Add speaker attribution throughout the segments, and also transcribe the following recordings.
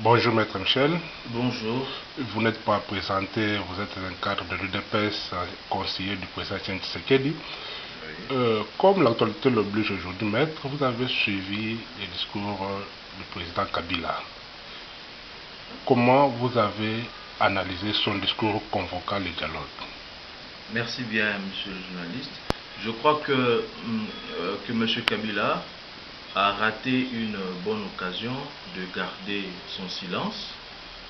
Speaker 1: Bonjour Maître Michel.
Speaker 2: Bonjour.
Speaker 1: Vous n'êtes pas présenté, vous êtes un cadre de l'UDPS, conseiller du président Etienne Tshisekedi. Comme l'actualité l'oblige aujourd'hui, Maître, vous avez suivi les discours du président Kabila. Comment vous avez analysé son discours convoquant le dialogue?
Speaker 2: Merci bien, monsieur le journaliste. Je crois que M. Kabila a raté une bonne occasion de garder son silence.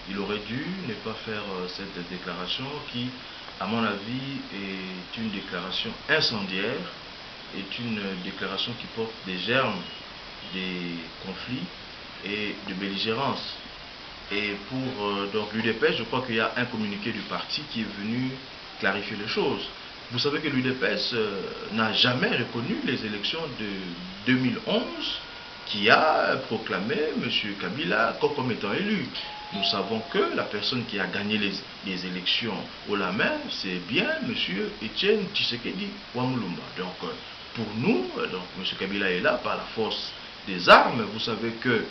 Speaker 2: Il aurait dû ne pas faire cette déclaration qui, à mon avis, est une déclaration incendiaire, est une déclaration qui porte des germes des conflits et de belligérance. Et pour donc l'UDPS, je crois qu'il y a un communiqué du parti qui est venu clarifier les choses. Vous savez que l'UDPS n'a jamais reconnu les élections de 2011 qui a proclamé M. Kabila comme étant élu. Nous savons que la personne qui a gagné les élections au la main, c'est bien M. Etienne Tshisekedi Wamulumba. Donc pour nous, M. Kabila est là par la force des armes. Vous savez que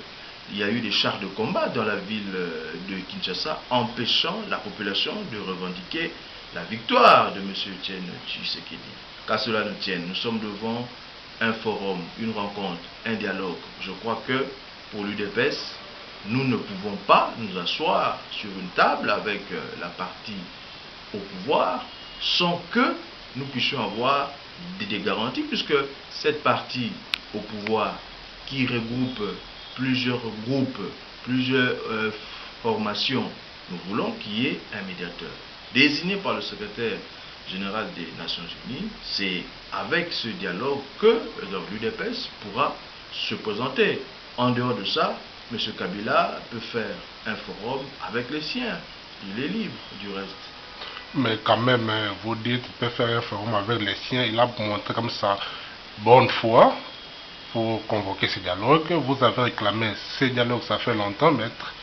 Speaker 2: il y a eu des chars de combat dans la ville de Kinshasa empêchant la population de revendiquer la victoire de M. Etienne Tshisekedi. Qu'à cela nous tienne, nous sommes devant un forum, une rencontre, un dialogue. Je crois que pour l'UDPS, nous ne pouvons pas nous asseoir sur une table avec la partie au pouvoir sans que nous puissions avoir des garanties, puisque cette partie au pouvoir qui regroupe plusieurs groupes, plusieurs formations, nous voulons qu'il y ait un médiateur désigné par le secrétaire général des Nations Unies. C'est avec ce dialogue que l'UDPS pourra se présenter. En dehors de ça, M. Kabila peut faire un forum avec les siens. Il est libre du reste.
Speaker 1: Mais quand même, vous dites qu'il peut faire un forum avec les siens. Il a montré comme ça bonne foi pour convoquer ce dialogue. Vous avez réclamé ce dialogue, ça fait longtemps, Maître.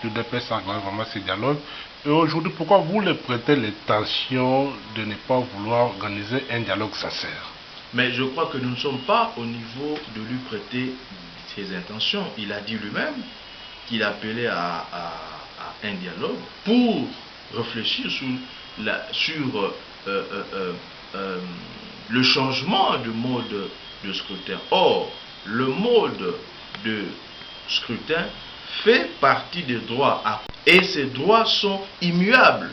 Speaker 1: L'UDPS a réclamé vraiment ce dialogue. Et aujourd'hui, pourquoi vous le prêtez l'intention de ne pas vouloir organiser un dialogue sincère?
Speaker 2: Mais je crois que nous ne sommes pas au niveau de lui prêter ses intentions. Il a dit lui-même qu'il appelait à un dialogue pour réfléchir sur le changement de mode de scrutin. Or, le mode de scrutin fait partie des droits et ces droits sont immuables.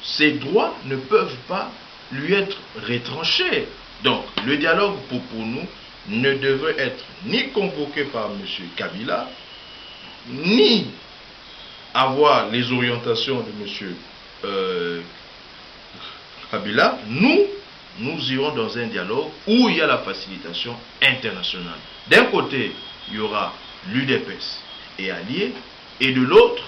Speaker 2: Ces droits ne peuvent pas lui être retranchés. Donc, le dialogue pour nous ne devrait être ni convoqué par M. Kabila, ni avoir les orientations de M. Kabila. Nous irons dans un dialogue où il y a la facilitation internationale. D'un côté, il y aura l'UDPS et alliés, et de l'autre,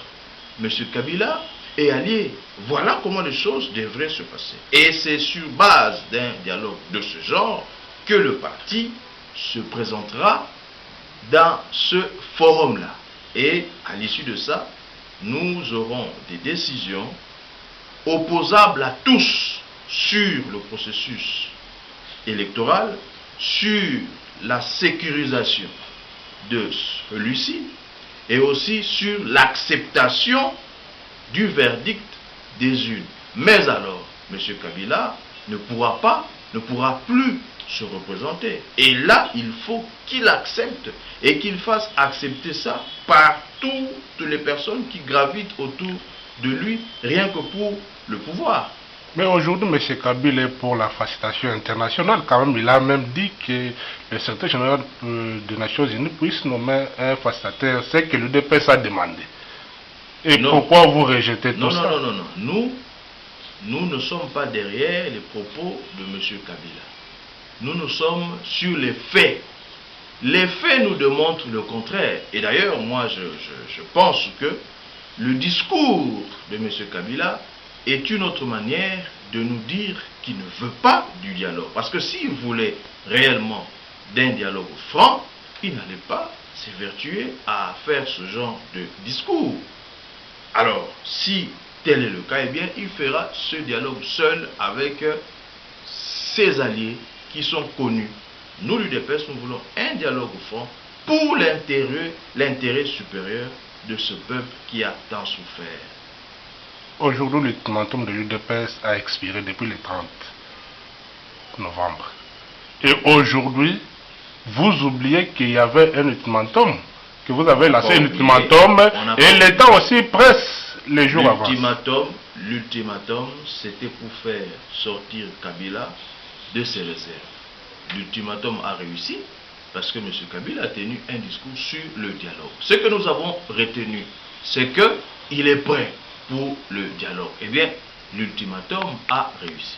Speaker 2: M. Kabila et alliés. Voilà comment les choses devraient se passer. Et c'est sur base d'un dialogue de ce genre que le parti se présentera dans ce forum-là. Et à l'issue de ça, nous aurons des décisions opposables à tous sur le processus électoral, sur la sécurisation de celui-ci et aussi sur l'acceptation du verdict des urnes. Mais alors, M. Kabila ne pourra plus se représenter. Et là, il faut qu'il accepte et qu'il fasse accepter ça par toutes les personnes qui gravitent autour de lui, rien que pour le pouvoir.
Speaker 1: Mais aujourd'hui, M. Kabila est pour la facilitation internationale. Quand même, il a même dit que le secrétaire général des Nations Unies puisse nommer un facilitateur. C'est que l'UDPS a demandé. Et non. Pourquoi vous rejetez tout ça?
Speaker 2: Non. Nous ne sommes pas derrière les propos de M. Kabila. Nous sommes sur les faits. Les faits nous démontrent le contraire. Et d'ailleurs, moi, je pense que le discours de M. Kabila est une autre manière de nous dire qu'il ne veut pas du dialogue. Parce que s'il voulait réellement d'un dialogue franc, il n'allait pas s'évertuer à faire ce genre de discours. Alors, si tel est le cas, eh bien, il fera ce dialogue seul avec ses alliés qui sont connus. Nous, l'UDPS, nous voulons un dialogue franc pour l'intérêt supérieur de ce peuple qui a tant souffert.
Speaker 1: Aujourd'hui, l'ultimatum de l'UDPS a expiré depuis le 30 novembre. Et aujourd'hui, vous oubliez qu'il y avait un ultimatum, que vous avez lancé un ultimatum, et l'État aussi presse les jours avant.
Speaker 2: L'ultimatum, c'était pour faire sortir Kabila de ses réserves. L'ultimatum a réussi parce que M. Kabila a tenu un discours sur le dialogue. Ce que nous avons retenu, c'est qu'il est prêt pour le dialogue. Eh bien, l'ultimatum a réussi.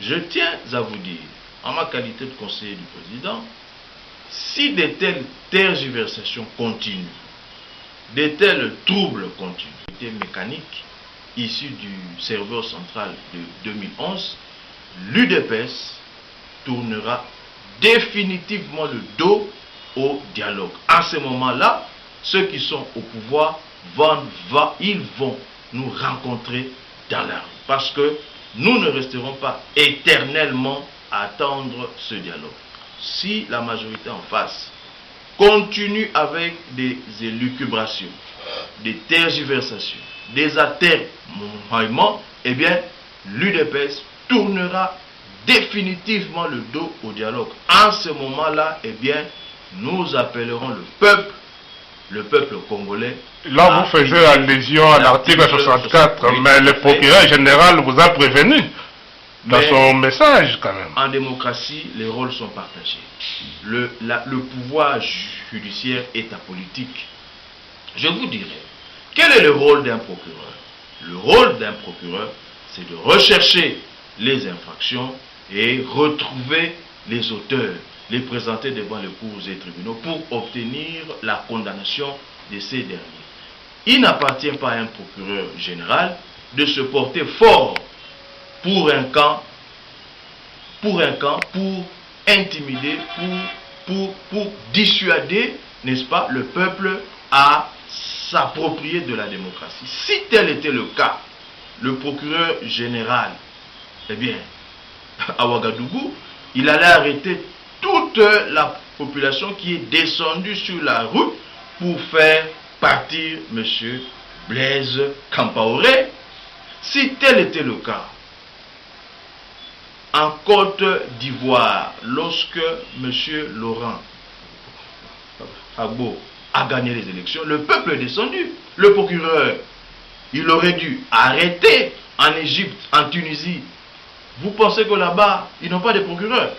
Speaker 2: Je tiens à vous dire, en ma qualité de conseiller du président, si de telles tergiversations continuent, de tels troubles continuent, des mécaniques issus du serveur central de 2011, l'UDPS tournera définitivement le dos au dialogue. À ce moment-là, ceux qui sont au pouvoir, ils vont nous rencontrer dans la rue. Parce que nous ne resterons pas éternellement à attendre ce dialogue. Si la majorité en face continue avec des élucubrations, des tergiversations, des atermoiements, eh bien, l'UDPS tournera définitivement le dos au dialogue. En ce moment-là, eh bien, nous appellerons le peuple congolais.
Speaker 1: Là, vous faisiez allusion à l'article 64, mais le procureur général vous a prévenu dans son message quand même.
Speaker 2: En démocratie, les rôles sont partagés. Le pouvoir judiciaire est apolitique. Je vous dirais, quel est le rôle d'un procureur? Le rôle d'un procureur, c'est de rechercher les infractions et retrouver les auteurs, les présenter devant les cours et tribunaux pour obtenir la condamnation de ces derniers. Il n'appartient pas à un procureur général de se porter fort pour un camp, pour intimider, pour dissuader, n'est-ce pas, le peuple à s'approprier de la démocratie. Si tel était le cas, le procureur général, eh bien, à Ouagadougou, il allait arrêter toute la population qui est descendue sur la rue pour faire partir M. Blaise Compaoré. Si tel était le cas, en Côte d'Ivoire, lorsque M. Laurent Gbagbo a gagné les élections, le peuple est descendu. Le procureur, il aurait dû arrêter en Égypte, en Tunisie. Vous pensez que là-bas, ils n'ont pas de procureur?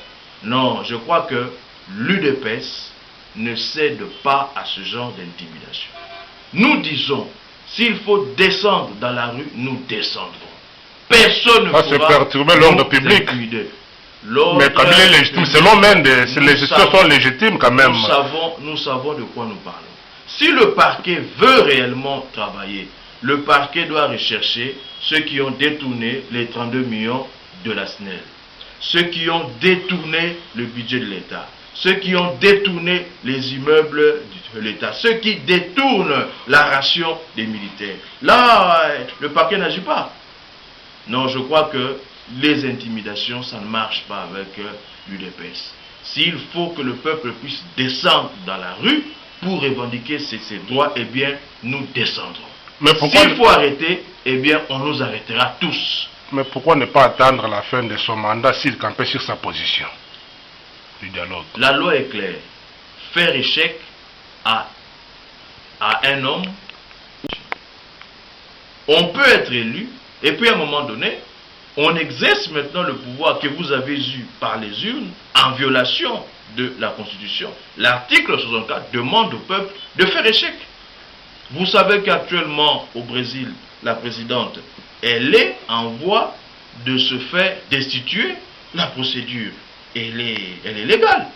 Speaker 2: Non, je crois que l'UDPS ne cède pas à ce genre d'intimidation. Nous disons, s'il faut descendre dans la rue, nous descendrons. Personne ne pourra
Speaker 1: se perturber l'ordre public. Mais comme il est légitime, selon même, les gestions sont légitimes quand même.
Speaker 2: Nous savons de quoi nous parlons. Si le parquet veut réellement travailler, le parquet doit rechercher ceux qui ont détourné les 32 millions de la SNEL, ceux qui ont détourné le budget de l'État, ceux qui ont détourné les immeubles de l'État, ceux qui détournent la ration des militaires. Là, le parquet n'agit pas. Non, je crois que les intimidations, ça ne marche pas avec l'UDPS. S'il faut que le peuple puisse descendre dans la rue pour revendiquer ses droits, eh bien, nous descendrons. Mais s'il faut arrêter, eh bien, on nous arrêtera tous.
Speaker 1: Mais pourquoi ne pas attendre la fin de son mandat s'il campait sur sa position du dialogue?
Speaker 2: La loi est claire. Faire échec à un homme, on peut être élu, et puis à un moment donné, on exerce maintenant le pouvoir que vous avez eu par les urnes en violation de la Constitution. L'article 64 demande au peuple de faire échec. Vous savez qu'actuellement au Brésil, la présidente, elle est en voie de se faire destituer. La procédure, elle est légale.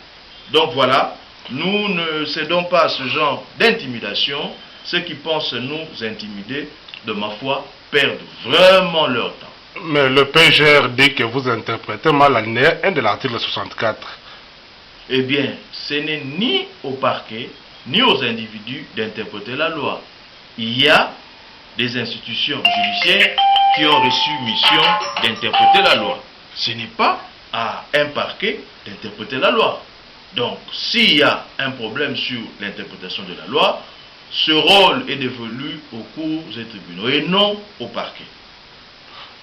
Speaker 2: Donc voilà, nous ne cédons pas à ce genre d'intimidation. Ceux qui pensent nous intimider, de ma foi, perdent vraiment leur temps.
Speaker 1: Mais le PGR dit que vous interprétez mal l'alinéa 1 de l'article 64.
Speaker 2: Eh bien, ce n'est ni au parquet, ni aux individus d'interpréter la loi. Il y a des institutions judiciaires qui ont reçu mission d'interpréter la loi. Ce n'est pas à un parquet d'interpréter la loi. Donc, s'il y a un problème sur l'interprétation de la loi, ce rôle est dévolu aux cours et tribunaux et non au parquet.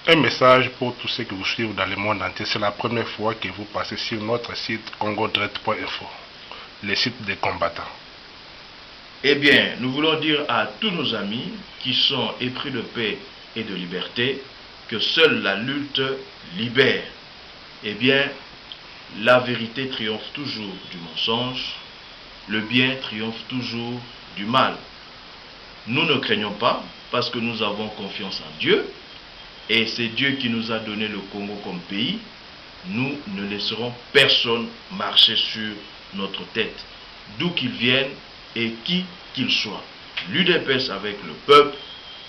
Speaker 1: Un message pour tous ceux qui vous suivent dans le monde entier. C'est la première fois que vous passez sur notre site congodred.info, le site des combattants.
Speaker 2: Eh bien, nous voulons dire à tous nos amis qui sont épris de paix et de liberté que seule la lutte libère. Eh bien, la vérité triomphe toujours du mensonge, le bien triomphe toujours du mal. Nous ne craignons pas parce que nous avons confiance en Dieu et c'est Dieu qui nous a donné le Congo comme pays. Nous ne laisserons personne marcher sur notre tête, d'où qu'il vienne et qui qu'il soit. L'UDPS avec le peuple,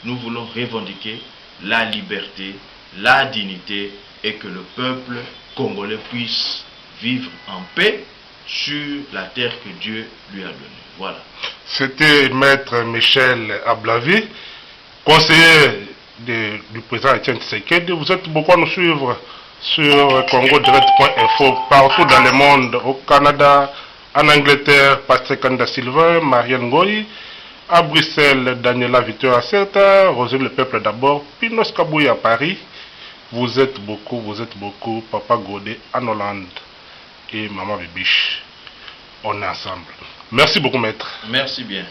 Speaker 2: nous voulons revendiquer la liberté, la dignité et que le peuple congolais puisse vivre en paix sur la terre que Dieu lui a donnée. Voilà.
Speaker 1: C'était Maître Michel Ablavi, conseiller du président Etienne Tshisekedi. Vous êtes beaucoup à nous suivre sur congodirect.info partout dans le monde, au Canada, en Angleterre, Pasteur Kanda Sylvain, Marianne Ngoyi, à Bruxelles, Daniela Victor Acerta, Rosé le Peuple d'abord, Pinos Kabouy à Paris. Vous êtes beaucoup, Papa Godé en Hollande et Maman Bibiche. On est ensemble. Merci beaucoup, maître.
Speaker 2: Merci bien.